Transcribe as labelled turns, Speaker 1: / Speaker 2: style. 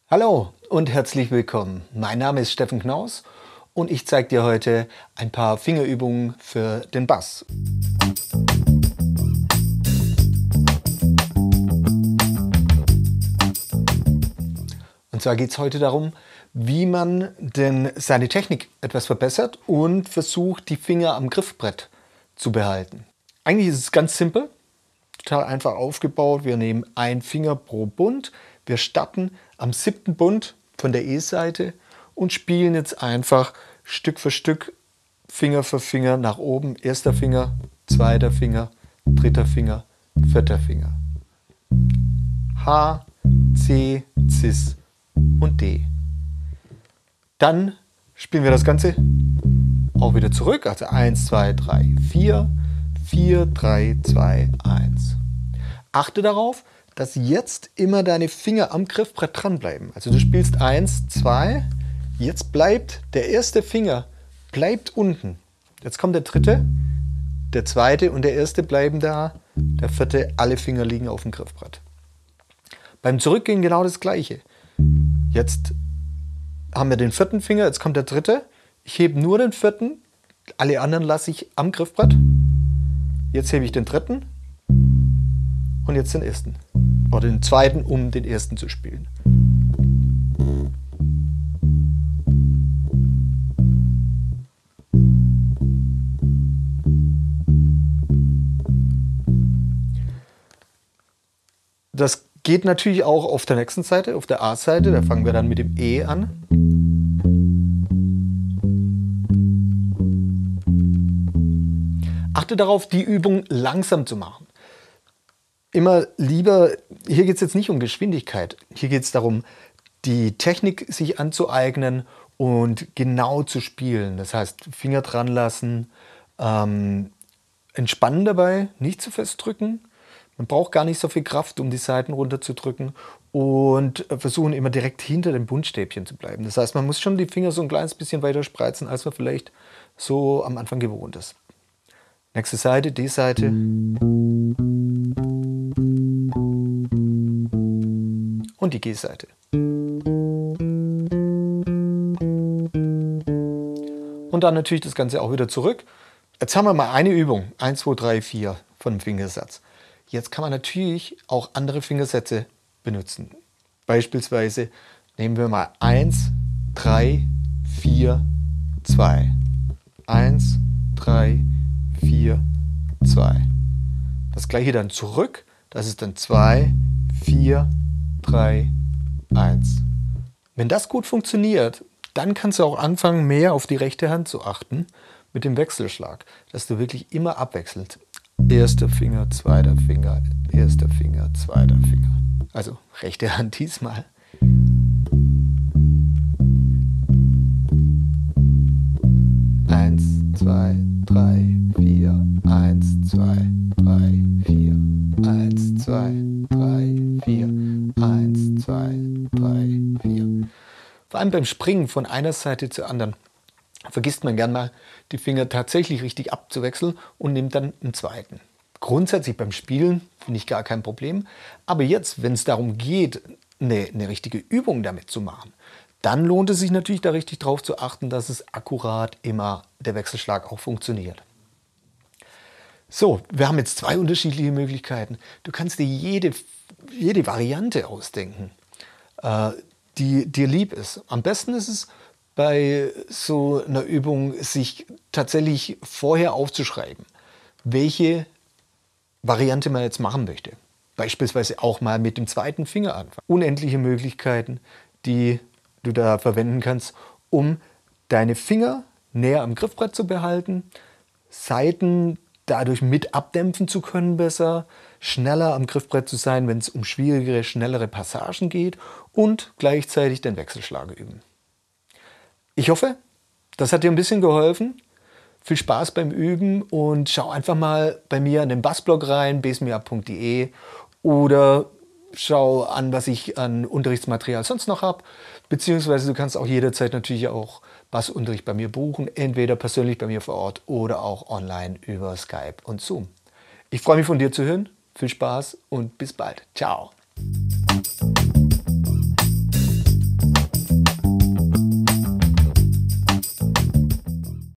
Speaker 1: Hallo und herzlich willkommen. Mein Name ist Steffen Knaus und ich zeige dir heute ein paar Fingerübungen für den Bass. Und zwar geht es heute darum, wie man denn seine Technik etwas verbessert und versucht, die Finger am Griffbrett zu behalten. Eigentlich ist es ganz simpel, total einfach aufgebaut. Wir nehmen einen Finger pro Bund. Wir starten am 7. Bund von der E-Seite und spielen jetzt einfach Stück für Stück, Finger für Finger nach oben. Erster Finger, zweiter Finger, dritter Finger, vierter Finger. H, C, Cis und D. Dann spielen wir das Ganze auch wieder zurück. Also 1, 2, 3, 4, 4, 3, 2, 1. Achte darauf, dass jetzt immer deine Finger am Griffbrett dranbleiben. Also du spielst 1, 2, jetzt bleibt der erste Finger bleibt unten. Jetzt kommt der dritte, der zweite und der erste bleiben da, der vierte, alle Finger liegen auf dem Griffbrett. Beim Zurückgehen genau das gleiche. Jetzt haben wir den vierten Finger, jetzt kommt der dritte. Ich hebe nur den vierten, alle anderen lasse ich am Griffbrett. Jetzt hebe ich den dritten und jetzt den ersten. Oder den zweiten, um den ersten zu spielen. Das geht natürlich auch auf der nächsten Seite, auf der A-Seite. Da fangen wir dann mit dem E an. Achte darauf, die Übung langsam zu machen. Immer lieber, hier geht es jetzt nicht um Geschwindigkeit, hier geht es darum, die Technik sich anzueignen und genau zu spielen. Das heißt, Finger dran lassen, entspannen dabei, nicht zu fest drücken. Man braucht gar nicht so viel Kraft, um die Saiten runterzudrücken und versuchen immer direkt hinter dem Bundstäbchen zu bleiben. Das heißt, man muss schon die Finger so ein kleines bisschen weiter spreizen, als man vielleicht so am Anfang gewohnt ist. Nächste Seite, die Seite. Und die G-Seite. Und dann natürlich das Ganze auch wieder zurück. Jetzt haben wir mal eine Übung. 1, 2, 3, 4 von dem Fingersatz. Jetzt kann man natürlich auch andere Fingersätze benutzen. Beispielsweise nehmen wir mal 1, 3, 4, 2. 1, 3, 4, 2. Das gleiche dann zurück. Das ist dann 2, 4, 3, 1. Wenn das gut funktioniert, dann kannst du auch anfangen, mehr auf die rechte Hand zu achten mit dem Wechselschlag, dass du wirklich immer abwechselst. Erster Finger, zweiter Finger, erster Finger, zweiter Finger. Also rechte Hand diesmal. Eins, zwei, drei, vier. 1, 2, 3, 4. 1, 2, 3, 4. 1, 2, 3, 4. Vor allem beim Springen von einer Seite zur anderen vergisst man gern mal, die Finger tatsächlich richtig abzuwechseln und nimmt dann einen zweiten. Grundsätzlich beim Spielen finde ich gar kein Problem. Aber jetzt, wenn es darum geht, eine richtige Übung damit zu machen, dann lohnt es sich natürlich da richtig drauf zu achten, dass es akkurat immer der Wechselschlag auch funktioniert. So, wir haben jetzt zwei unterschiedliche Möglichkeiten. Du kannst dir jede Variante ausdenken, die dir lieb ist. Am besten ist es, bei so einer Übung sich tatsächlich vorher aufzuschreiben, welche Variante man jetzt machen möchte. Beispielsweise auch mal mit dem zweiten Finger anfangen. Unendliche Möglichkeiten, die du da verwenden kannst, um deine Finger näher am Griffbrett zu behalten, Saiten dadurch mit abdämpfen zu können besser, schneller am Griffbrett zu sein, wenn es um schwierigere, schnellere Passagen geht und gleichzeitig den Wechselschlag üben. Ich hoffe, das hat dir ein bisschen geholfen. Viel Spaß beim Üben und schau einfach mal bei mir in den Bassblog rein, bassmeup.de, oder schau an, was ich an Unterrichtsmaterial sonst noch habe. Beziehungsweise du kannst auch jederzeit natürlich auch Bassunterricht bei mir buchen, entweder persönlich bei mir vor Ort oder auch online über Skype und Zoom. Ich freue mich von dir zu hören. Viel Spaß und bis bald. Ciao.